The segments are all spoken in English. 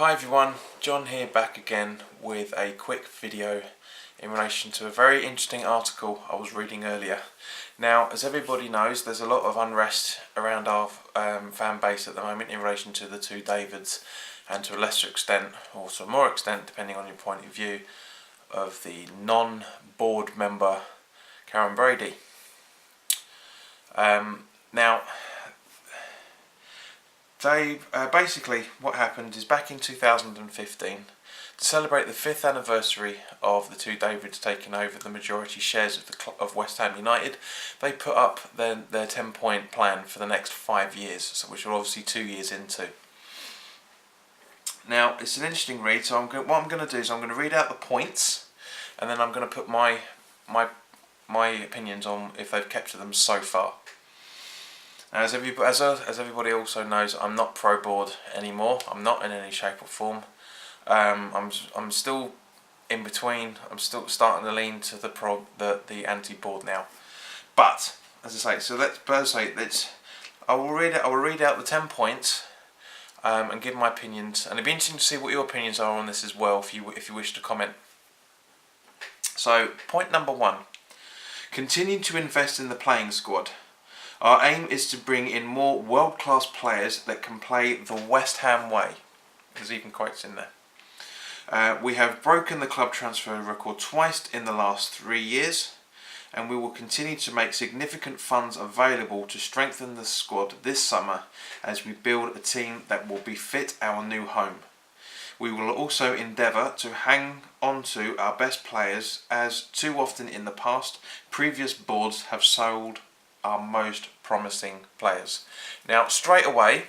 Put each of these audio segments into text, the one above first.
Hi everyone, John here back again with a quick video in relation to a very interesting article I was reading earlier. Now, as everybody knows, there's a lot of unrest around our fan base at the moment in relation to the two Davids, and to a lesser extent, or to a more extent, depending on your point of view, of the non-board member Karren Brady. Now, basically what happened is back in 2015, to celebrate the 5th anniversary of the two Davids taking over the majority shares of West Ham United, they put up their 10-point plan for the next 5 years, so which we're obviously 2 years into. Now, it's an interesting read, so what I'm going to do is I'm going to read out the points, and then I'm going to put my opinions on if they've kept to them so far. Now, as everybody also knows, I'm not pro-board anymore. I'm not in any shape or form. I'm still in between. I'm still starting to lean to the anti-board now. But as I say, I will read out the 10 points and give my opinions. And it'd be interesting to see what your opinions are on this as well, if you wish to comment. So, point number 1: continue to invest in the playing squad. Our aim is to bring in more world-class players that can play the West Ham way. There's even quotes in there. We have broken the club transfer record twice in the last 3 years, and we will continue to make significant funds available to strengthen the squad this summer as we build a team that will befit our new home. We will also endeavour to hang on to our best players, as too often in the past, previous boards have sold our most promising players. Now, straight away,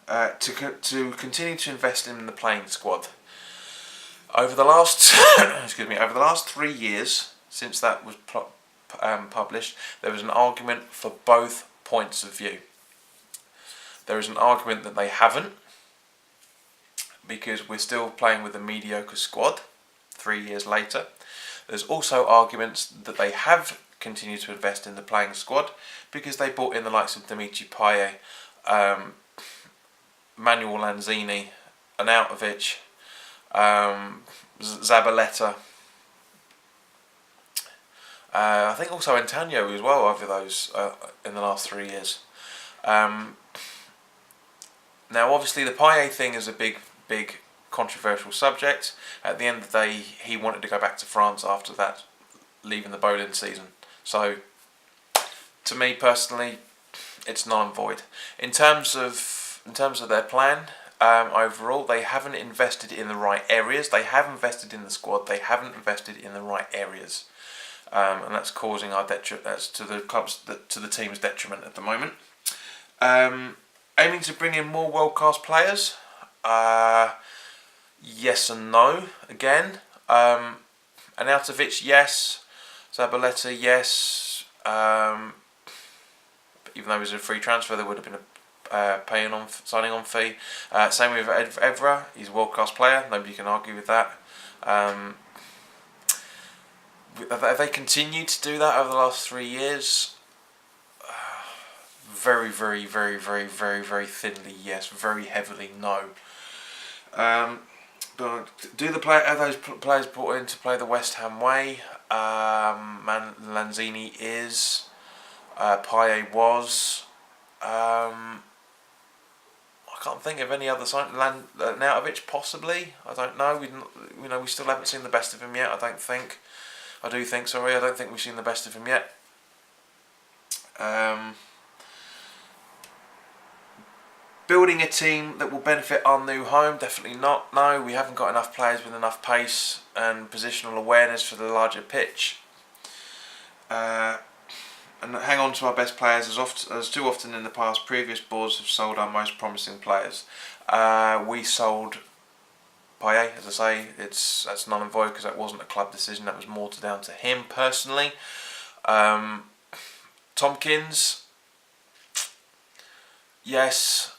to continue to invest in the playing squad. Over the last over the last 3 years since that was published, there was an argument for both points of view. There is an argument that they haven't, because we're still playing with a mediocre squad 3 years later. There's also arguments that they have continued to invest in the playing squad because they brought in the likes of Dimitri Payet, Manuel Lanzini, Arnautovic, Zabaleta. I think also Antonio as well over those in the last 3 years. Now, obviously, the Payet thing is a big controversial subject. At the end of the day, he wanted to go back to France after that, leaving the Boleyn season. So, to me personally, it's null and void. In terms of their plan, overall, they haven't invested in the right areas. They have invested in the squad. They haven't invested in the right areas, and that's causing our detriment. That's to the team's detriment at the moment. Aiming to bring in more world-class players. Yes and no. Again, Arnautovic, yes. Zabaleta, yes. Even though it was a free transfer, there would have been a signing on fee. Same with Evra. He's a world-class player. Nobody can argue with that. Have they continued to do that over the last 3 years? Very thinly, yes. Very heavily, no. But are those players brought in to play the West Ham way? Lanzini is. Payet was. I can't think of any other sign. Arnautovic possibly. I don't know. We still haven't seen the best of him yet. I don't think we've seen the best of him yet. Building a team that will benefit our new home, definitely not. No, we haven't got enough players with enough pace and positional awareness for the larger pitch. And hang on to our best players, as too often in the past, previous boards have sold our most promising players. We sold Payet, as I say, that's null and void because that wasn't a club decision. That was more down to him personally. Tomkins, yes.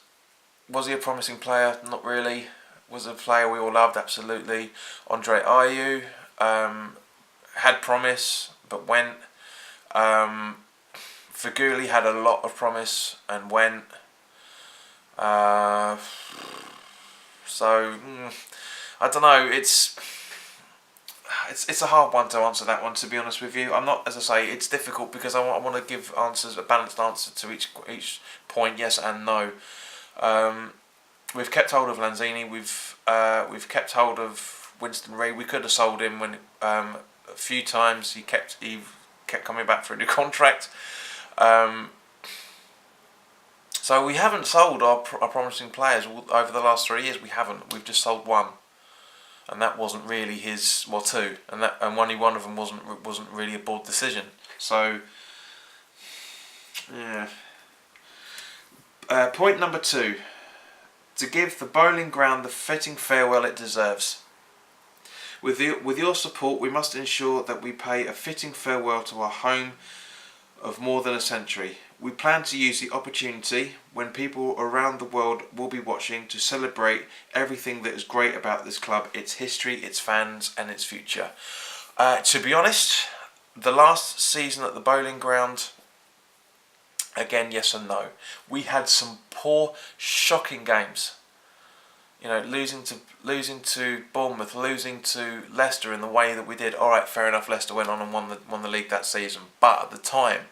Was he a promising player? Not really. Was a player we all loved? Absolutely. Andre Ayew had promise, but went. Feghouli had a lot of promise and went. So I don't know. It's a hard one to answer that one. To be honest with you, I'm not. As I say, it's difficult because I want to give answers, a balanced answer to each point, yes and no. We've kept hold of Lanzini. We've kept hold of Winston Reid. We could have sold him when a few times. He kept coming back for a new contract. So we haven't sold our promising players over the last 3 years. We haven't. We've just sold one, and that wasn't really his. Well, two, and only one of them wasn't really a board decision. So yeah. Point number 2. To give the Bowling Ground the fitting farewell it deserves. With your support, we must ensure that we pay a fitting farewell to our home of more than a century. We plan to use the opportunity, when people around the world will be watching, to celebrate everything that is great about this club, its history, its fans and its future. To be honest, the last season at the Bowling Ground, again, yes and no. We had some poor, shocking games. You know, losing to Bournemouth, losing to Leicester in the way that we did. All right, fair enough. Leicester went on and won the league that season, but at the time,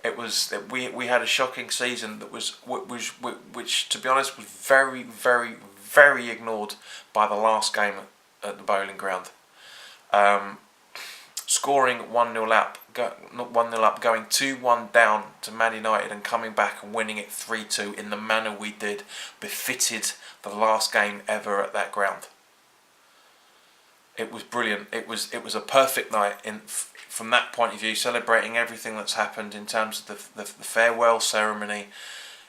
it was that we had a shocking season that which to be honest was very, very, very ignored by the last game at the Bowling Ground. Scoring 1-0 up, going 2-1 down to Man United and coming back and winning it 3-2 in the manner we did befitted the last game ever at that ground. It was brilliant. It was a perfect night from that point of view, celebrating everything that's happened in terms of the farewell ceremony.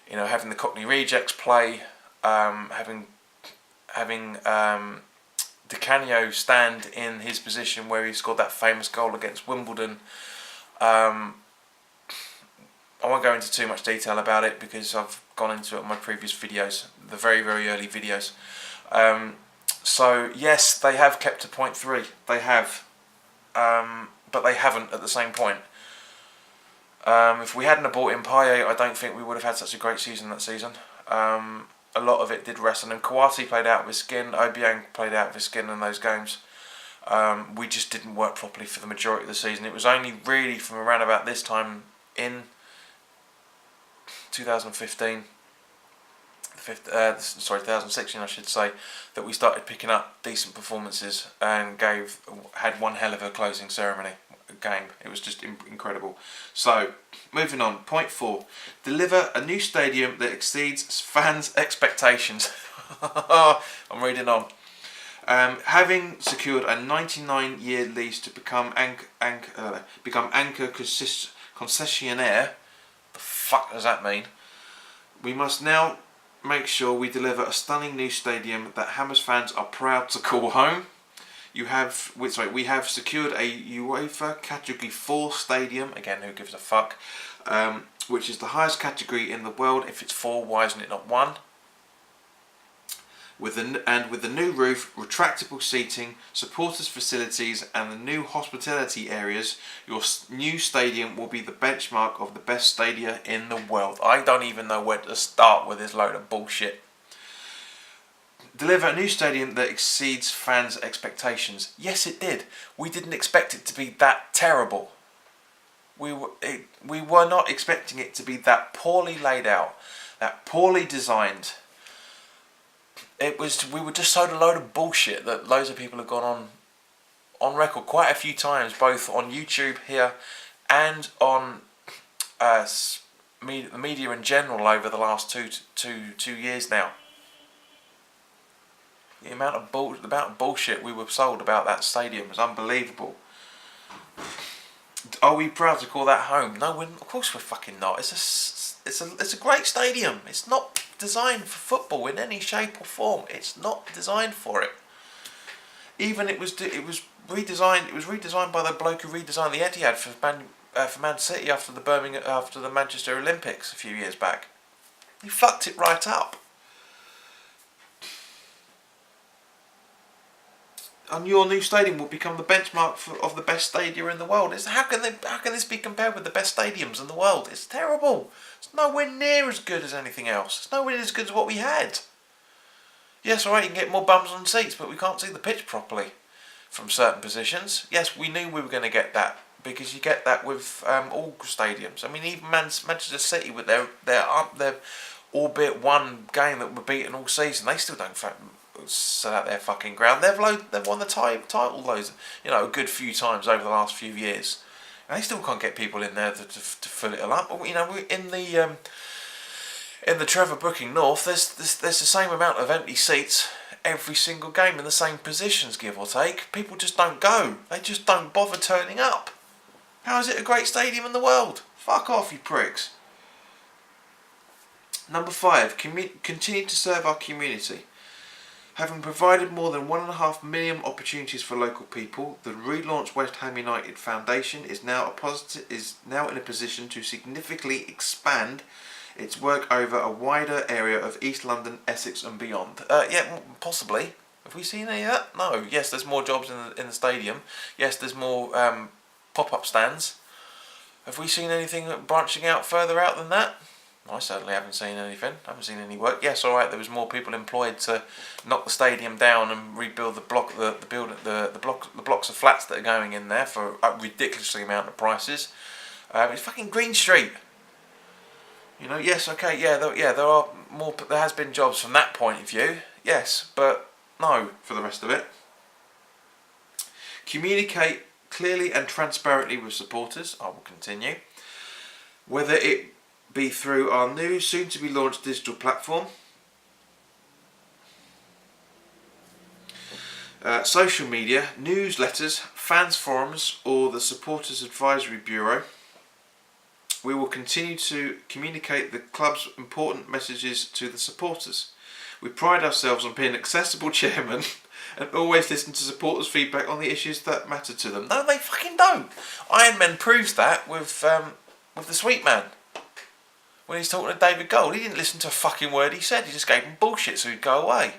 You know, having the Cockney Rejects play, having Di Canio stand in his position where he scored that famous goal against Wimbledon. I won't go into too much detail about it because I've gone into it in my previous videos, the very, very early videos. So yes, they have kept to point 3. They have, but they haven't at the same point. If we hadn't bought in Payet, I don't think we would have had such a great season that season. A lot of it did rest on him. Kouyaté played out of his skin. Obiang played out of his skin in those games. We just didn't work properly for the majority of the season. It was only really from around about this time in 2015, 2016 I should say, that we started picking up decent performances and had one hell of a closing ceremony game. It was just incredible. So, moving on, point 4. Deliver a new stadium that exceeds fans' expectations. I'm reading on. Having secured a 99-year lease to become Anchor concessionaire, the fuck does that mean? We must now make sure we deliver a stunning new stadium that Hammers fans are proud to call home. We have secured a UEFA Category 4 stadium. Again, who gives a fuck? Which is the highest category in the world. If it's 4, why isn't it not 1? With the new roof, retractable seating, supporters facilities and the new hospitality areas, your new stadium will be the benchmark of the best stadia in the world. I don't even know where to start with this load of bullshit. Deliver a new stadium that exceeds fans' expectations. Yes, it did. We didn't expect it to be that terrible. We were not expecting it to be that poorly laid out, that poorly designed. We were just sold a load of bullshit that loads of people have gone on record quite a few times, both on YouTube here and on the media in general over the last two years now. The amount of bullshit we were sold about that stadium was unbelievable. Are we proud to call that home? No, of course we're fucking not. It's a great stadium. It's not designed for football in any shape or form. It's not designed for it. Even it was redesigned. It was redesigned by the bloke who redesigned the Etihad for Man City after the Manchester Olympics a few years back. He fucked it right up. And your new stadium will become the benchmark of the best stadia in the world. How can this be compared with the best stadiums in the world? It's terrible. It's nowhere near as good as anything else. It's nowhere as good as what we had. Yes, alright, you can get more bums on seats, but we can't see the pitch properly from certain positions. Yes, we knew we were going to get that, because you get that with all stadiums. I mean, even Manchester City, with their albeit one game that were beaten all season, they still don't sell out their fucking ground. They've won the title a good few times over the last few years, and they still can't get people in there to fill it all up. But, we're in the Trevor Booking North, there's the same amount of empty seats every single game in the same positions, give or take. People just don't go. They just don't bother turning up. How is it a great stadium in the world? Fuck off, you pricks. Number 5, continue to serve our community. Having provided more than 1.5 million opportunities for local people, the relaunched West Ham United Foundation is now in a position to significantly expand its work over a wider area of East London, Essex and beyond. Yeah, possibly. Have we seen any of that? No. Yes, there's more jobs in the stadium. Yes, there's more pop-up stands. Have we seen anything branching out further out than that? I certainly haven't seen anything. I haven't seen any work. Yes, alright, there was more people employed to knock the stadium down and rebuild the blocks of flats that are going in there for a ridiculously amount of prices. It's fucking Green Street. Yes, okay, there are more. There has been jobs from that point of view, yes, but no for the rest of it. Communicate clearly and transparently with supporters. I will continue. Whether it be through our new, soon-to-be launched digital platform, social media, newsletters, fans forums, or the Supporters Advisory Bureau, we will continue to communicate the club's important messages to the supporters. We pride ourselves on being an accessible chairman and always listen to supporters' feedback on the issues that matter to them. No, they fucking don't. Iron Man proves that with the Sweet Man. When he's talking to David Gold, he didn't listen to a fucking word he said. He just gave him bullshit so he'd go away.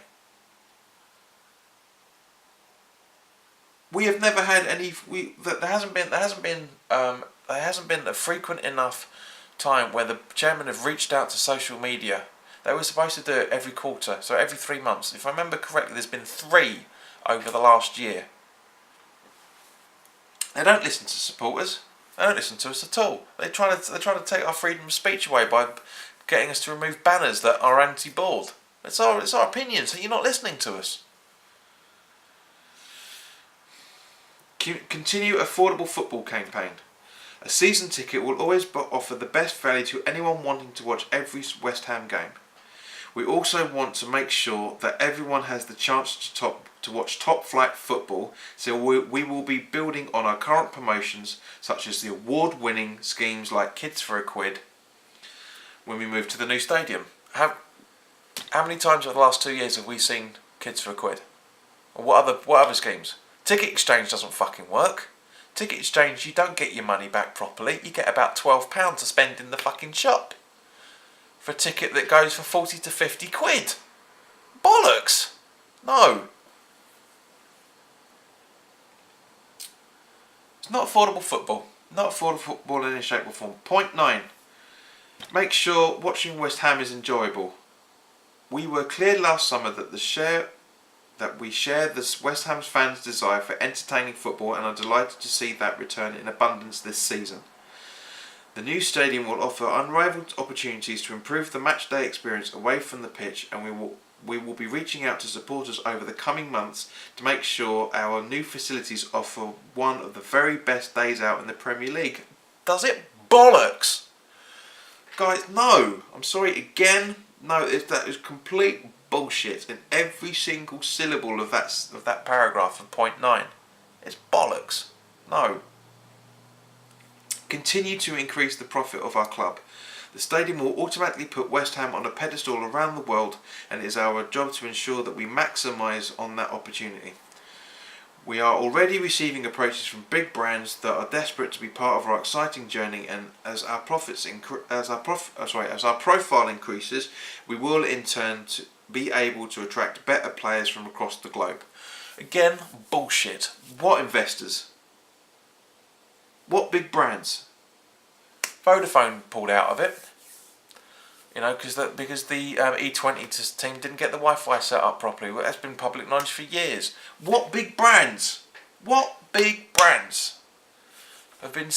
We have never had any. There hasn't been a frequent enough time where the chairman have reached out to social media. They were supposed to do it every quarter, so every 3 months. If I remember correctly, there's been 3 over the last year. They don't listen to supporters. They don't listen to us at all. They try to take our freedom of speech away by getting us to remove banners that are anti-board. It's our opinion, so you're not listening to us. Continue affordable football campaign. A season ticket will always offer the best value to anyone wanting to watch every West Ham game. We also want to make sure that everyone has the chance to watch top-flight football, so we will be building on our current promotions, such as the award-winning schemes like Kids for a Quid, when we move to the new stadium. How many times over the last 2 years have we seen Kids for a Quid? Or what other schemes? Ticket exchange doesn't fucking work. Ticket exchange, you don't get your money back properly. You get about £12 to spend in the fucking shop for a ticket that goes for 40 to 50 quid. Bollocks! No. It's not affordable football. Not affordable football in any shape or form. Point 9. Make sure watching West Ham is enjoyable. We were clear last summer that we share the West Ham fans' desire for entertaining football and are delighted to see that return in abundance this season. The new stadium will offer unrivaled opportunities to improve the matchday experience away from the pitch, and we will be reaching out to supporters over the coming months to make sure our new facilities offer one of the very best days out in the Premier League. Does it? Bollocks! Guys, no! I'm sorry, again, no, that is complete bullshit in every single syllable of that paragraph of point 9. It's bollocks. No. Continue to increase the profit of our club. The stadium will automatically put West Ham on a pedestal around the world, and it is our job to ensure that we maximise on that opportunity. We are already receiving approaches from big brands that are desperate to be part of our exciting journey, and as our profile increases, we will in turn be able to attract better players from across the globe. Again, bullshit. What investors? What big brands? Vodafone pulled out of it. You know, because the E20 team didn't get the Wi-Fi set up properly. Well, that's been public knowledge for years. What big brands? What big brands have been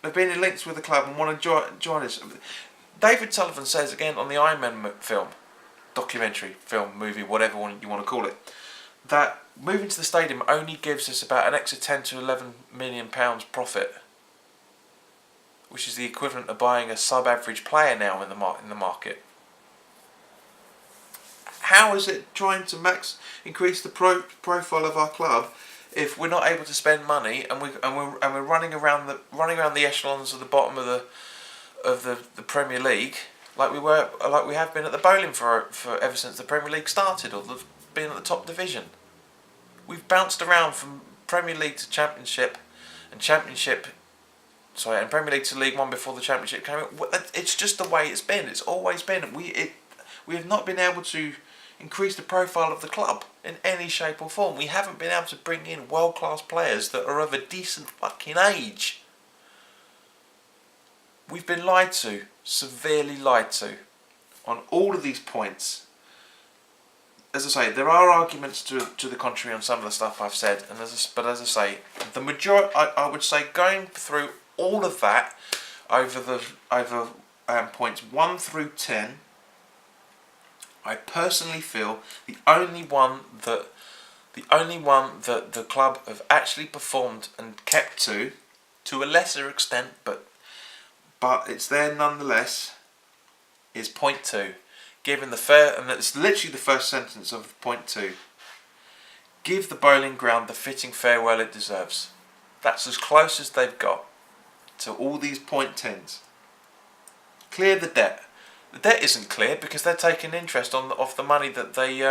in links with the club and want to join us? David Sullivan says again on the Iron Man film, documentary, film, movie, whatever you want to call it, that moving to the stadium only gives us about an extra 10 to 11 million pounds profit, which is the equivalent of buying a sub-average player now in the market. How is it trying to increase the profile of our club if we're not able to spend money and we're running around the echelons of the bottom of the Premier League like we have been at the bowling for ever since the Premier League started, or been at the top division. We've bounced around from Premier League to Championship and Premier League to League One before the Championship came in. It's just the way it's been. It's always been. We have not been able to increase the profile of the club in any shape or form. We haven't been able to bring in world-class players that are of a decent fucking age. We've been lied to, severely lied to, on all of these points. As I say, there are arguments to the contrary on some of the stuff I've said, but as I say, the majority, I would say, going through all of that over points 1 through 10, I personally feel the only one that the club have actually performed and kept to a lesser extent, but it's there nonetheless, is point 2. Given the and it's literally the first sentence of point 2. Give the bowling ground the fitting farewell it deserves. That's as close as they've got to all these point 10s. Clear the debt. The debt isn't clear because they're taking interest off the money that they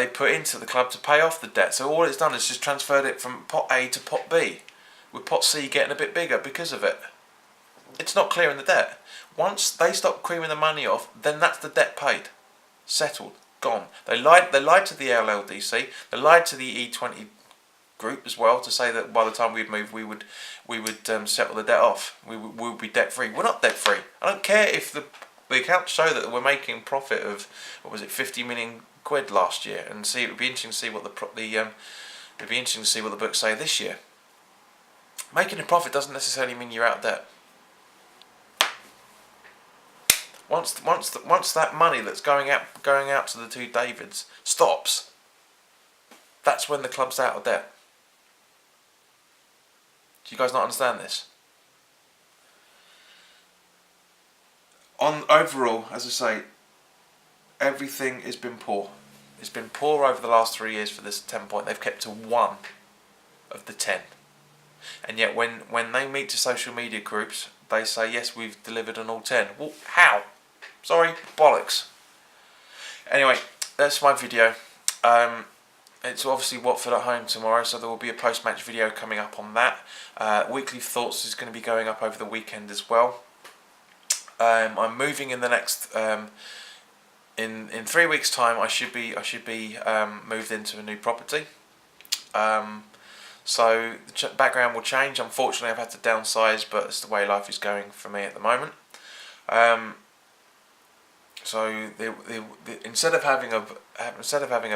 put into the club to pay off the debt. So all it's done is just transferred it from pot A to pot B, with pot C getting a bit bigger because of it. It's not clearing the debt. Once they stop creaming the money off, then that's the debt paid, settled, gone. They lied to the LLDC. They lied to the E20 group as well to say that by the time we'd move, we would settle the debt off. We would be debt free. We're not debt free. I don't care if the accounts show that we're making profit of 50 million quid last year, and it would be interesting to see what the books say this year. Making a profit doesn't necessarily mean you're out of debt. Once that money that's going out to the two Davids stops, that's when the club's out of debt. Do you guys not understand this? Overall, as I say, everything has been poor. It's been poor over the last 3 years for this 10 point. They've kept to 1 of the 10. And yet when they meet to social media groups, they say, yes, we've delivered on all 10. Well, how? Sorry, bollocks. Anyway, that's my video. It's obviously Watford at home tomorrow, so there will be a post-match video coming up on that. Weekly Thoughts is going to be going up over the weekend as well. I'm moving in the next in 3 weeks' time. I should be moved into a new property. So the background will change. Unfortunately, I've had to downsize, but it's the way life is going for me at the moment. So instead of having a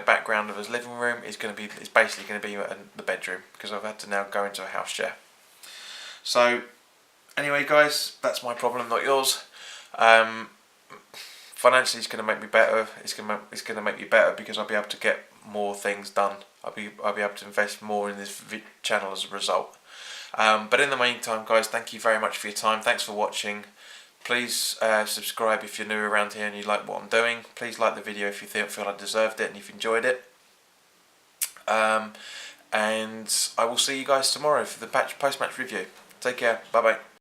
background of his living room, it's basically going to be the bedroom, because I've had to now go into a house share. So anyway, guys, that's my problem, not yours. Financially, it's going to make me better. It's going to make me better because I'll be able to get more things done. I'll be able to invest more in this channel as a result. But in the meantime, guys, thank you very much for your time. Thanks for watching. Please subscribe if you're new around here and you like what I'm doing. Please like the video if you feel I deserved it and you've enjoyed it. And I will see you guys tomorrow for the post-match review. Take care. Bye-bye.